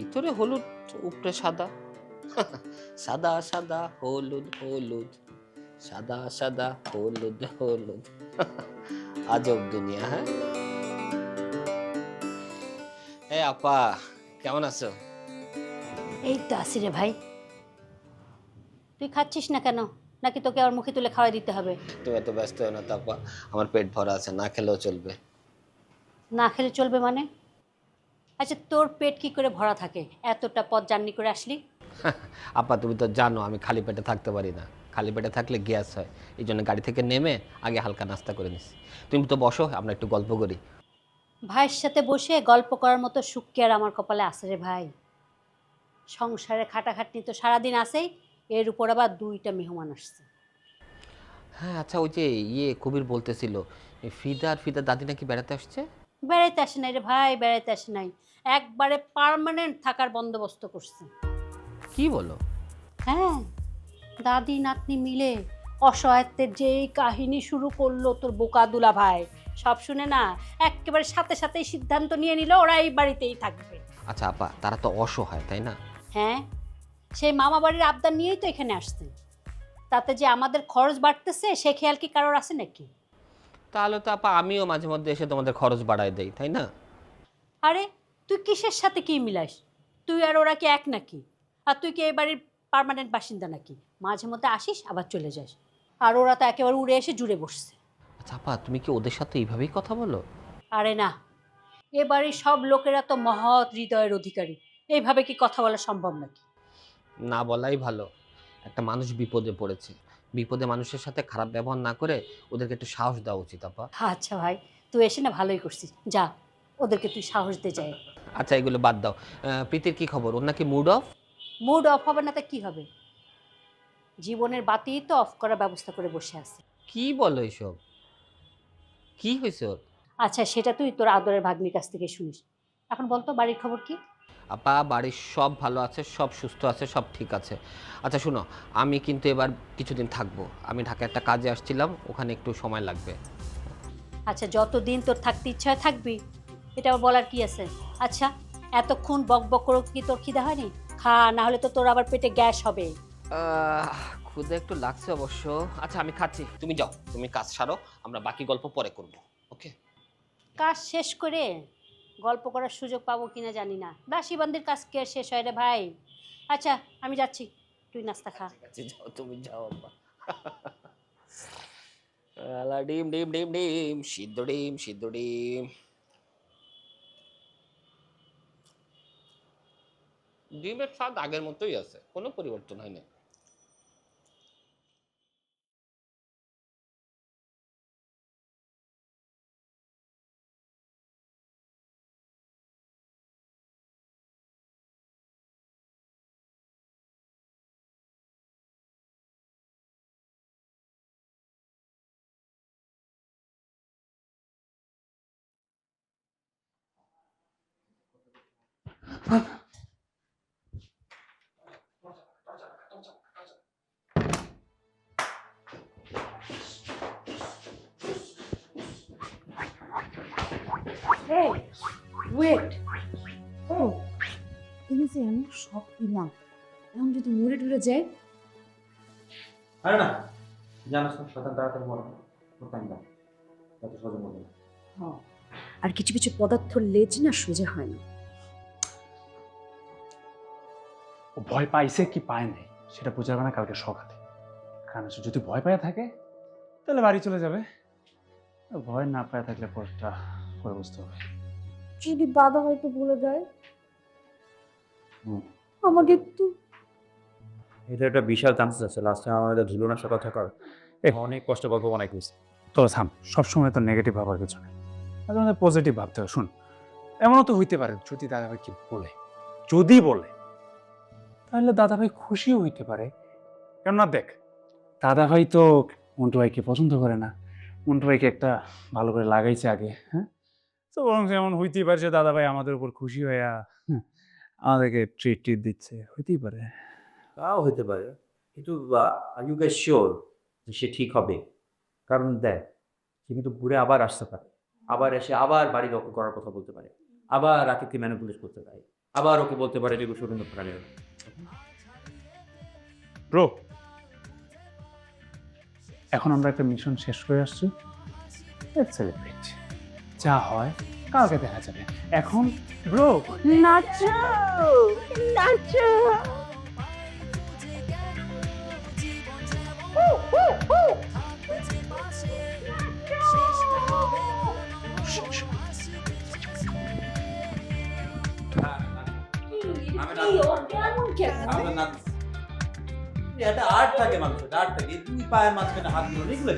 ভিতরে হলুদ উপরে সাদা। সাদা সাদা হলুদ হলুদ, সাদা সাদা হলুদ হলুদ। আজব দুনিয়া। হ্যাঁ, এ আপা, কেমন আছো? এই তো আছি রে ভাই। তুই খাচ্ছিস না কেন? নাকি তোকে আর মুখে তুলে খাওয়াই দিতে হবে? তুমি এত ব্যস্ত হও না তো আপা, আমার পেট ভরা আছে, না খেলেও চলবে। না খেলে চলবে মানে? আচ্ছা, তোর পেট কি করে ভরা থাকে? এতটা পথ জার্নি করে আসলি। আপা তুমি তো জানো আমি খালি পেটে থাকতে পারি না, খালি পেটে থাকলে গ্যাস হয়। এই জন্য গাড়ি থেকে নেমে আগে হালকা নাস্তা করে নিছি। তুমি তো বসো, আমরা একটু গল্প করি। ভাইয়ের সাথে বসে গল্প করার মতো সুখ কি আর আমার কপালে আছে রে ভাই? সংসারে খাটাখাটনি তো সারাদিন আছেই, এর উপর আবার 2টা মেহমান আসছে। হ্যাঁ আচ্ছা, ওই যে কবির বলতেছিল এই ফিদা আর ফিদা দাদি নাকি বেড়াতে আসছে। বেড়াইতে আসে নাই রে ভাই, বেড়াইতে আসে নাই, একবারে পার্মানেন্ট থাকার বন্দোবস্ত করছে। কি বলো? হ্যাঁ, দাদি নাতনি মিলে অসহায়ত্বের যেই কাহিনী শুরু করলো তোর বোকা দুলা ভাই, সব শুনে না একেবারে সাথে সাথেই সিদ্ধান্ত নিয়ে নিল ওরা এই বাড়িতেই থাকবে। আচ্ছা আপা, তারা তো অসহায় তাই না? হ্যাঁ, সেই মামা বাড়ির আবদার নিয়েই তো এখানে আসছে। তাতে যে আমাদের খরচ বাড়তেছে সে খেয়াল কি কারোর আছে নাকি? তাহলে তো আপা আমিও মাঝে মধ্যে এসে তোমাদের খরচ বাড়ায় দেই, তাই না? আরে, তুই কিসের সাথে কি মিলাস? তুই আর ওরা কি এক নাকি? আর তুই কি এই বাড়ির পার্মানেন্ট বাসিন্দা নাকি? মাঝে মধ্যে আসিস আবার চলে যাস। আর ওরা তো একেবারে উড়ে এসে জুড়ে বসছে। আচ্ছা আপা, তুমি কি ওদের সাথে এইভাবেই কথা বলো? আরে না, এ বাড়ির সব লোকেরা তো মহৎ হৃদয়ের অধিকারী, এইভাবে কি কথা বলা সম্ভব নাকি? না বলাই ভালো। একটা মানুষ বিপদে পড়েছে, বিপদে মানুষের সাথে খারাপ ব্যবহার না করে ওদেরকে একটু সাহস দেওয়া উচিত আপা। আচ্ছা ভাই, তুই এসে না ভালোই করছিস, যা ওদেরকে তুই সাহস দে যায়। আচ্ছা এগুলো বাদ দাও। প্রীতির কি খবর? ওর নাকি মুড অফ? মুড অফ হবে না তা কি হবে? জীবনের বাতি তো অফ করার ব্যবস্থা করে বসে আছে। কি বলো এসব? কি হয়েছে ওর? আচ্ছা, সেটা তুই তোর আদরের ভাগ্নির কাছ থেকে শুনিস। এখন বলতো বাড়ির খবর কি? আপা বাড়ির সব ভালো আছে, সব সুস্থ আছে, সব ঠিক আছে। আচ্ছা শুনো, আমি কিন্তু এবার কিছুদিন থাকবো। আমি ঢাকা একটা কাজে আসছিলাম, ওখানে একটু সময় লাগবে। আচ্ছা, যতদিন তোর থাকতে ইচ্ছা হয় থাকবি, এটা আবার বলার কি আছে? আচ্ছা, এতক্ষণ বক বক করে কি তোর খিদে হয়নি? খা, না হলে তো তোর আবার পেটে গ্যাস হবে। আহ, ক্ষুধা একটু লাগছে অবশ্য। আচ্ছা আমি খাচ্ছি, তুমি যাও, তুমি কাজ সারো, আমরা বাকি গল্প পরে করব। ওকে? কাজ শেষ করে গল্প করার সুযোগ পাবো কিনা জানি না, দাসীবান্দির কাজ কে আর শেষ হয় রে ভাই? আচ্ছা, আমি যাচ্ছি, তুই নাস্তা খা। ঠিক আছে, যাও, তুমি যাও আব্বা। আলা ডিম ডিম ডিম ডিম, সিদ্ধ ডিম সিদ্ধ ডিম। ডিমের স্বাদ আগের মতোই আছে, কোনো পরিবর্তন হয়নি। এই, ওয়েট। ও, এই যে আমি সব দিলাম, এখন যদি মরে টরে যায়। আরে না, জানো তো শতান তাড়াতাড়ি মনে করতাম না, এত সহজে মনে না। হ্যাঁ, আর কিছু কিছু পদার্থ লেজ না সোজা হয় না। ও ভয় পাইছে কি পায় নাই সেটা বোঝা যাবে না কালকে সকালে। কারণ সে যদি ভয় পায় থাকে তাহলে বাড়ি চলে যাবে, আর ভয় না পায় থাকলে পরটা পরে বুঝতে হবে। যদি দাদা হয়তো বলে দেয় হুম। আমাকে একটু। এটা একটা বিশাল চান্সেস আছে, লাস্ট টাইম আমাদের ঝুলনের সাথে কথা কর অনেক কষ্ট গল্প বানাই করছি। তো থাম, সবসময় তো নেগেটিভ ভাবার কিছু নেই, মাঝে মাঝে পজিটিভ ভাবতে হবে। শুন, এমনও তো হইতে পারে যদি দাদাভাই কি বলে, যদি বলে তাহলে দাদাভাই খুশিও হইতে পারে। কেননা দেখ, দাদাভাই তো মন্টু ভাইকে পছন্দ করে না, মন্টু ভাইকে একটা ভালো করে লাগাইছে আগে। হ্যাঁ, তো বরং এমন হইতেই পারে যে দাদাভাই আমাদের উপর খুশি হইয়া আমাদেরকে ট্রিট টিট দিচ্ছে, হইতেই পারে। তাও হতে পারে, কিন্তু আর ইউ গাইস শিওর যে সে ঠিক হবে? কারণ দেখ, সে কিন্তু ঘুরে আবার আসতে পারে, আবার এসে আবার বাড়ি দখল করার কথা বলতে পারে, আবার রাকিবকে ম্যানিপুলেট করতে পারে। আবার ওকে বলতে পারে এগুলো সুরেন্দ্র প্রাণের। ব্রো, এখন আমরা একটা মিশন শেষ করে আসছি, লেটস সেলিব্রেট। যা হয় কালকে দেখা যাবে। এখন ব্রো নাচো নাচো। এটা আর্ট থাকে মানুষের, আর্ট থাকে। তুমি পায়ের মাঝখানে হাত দিল, এগুলো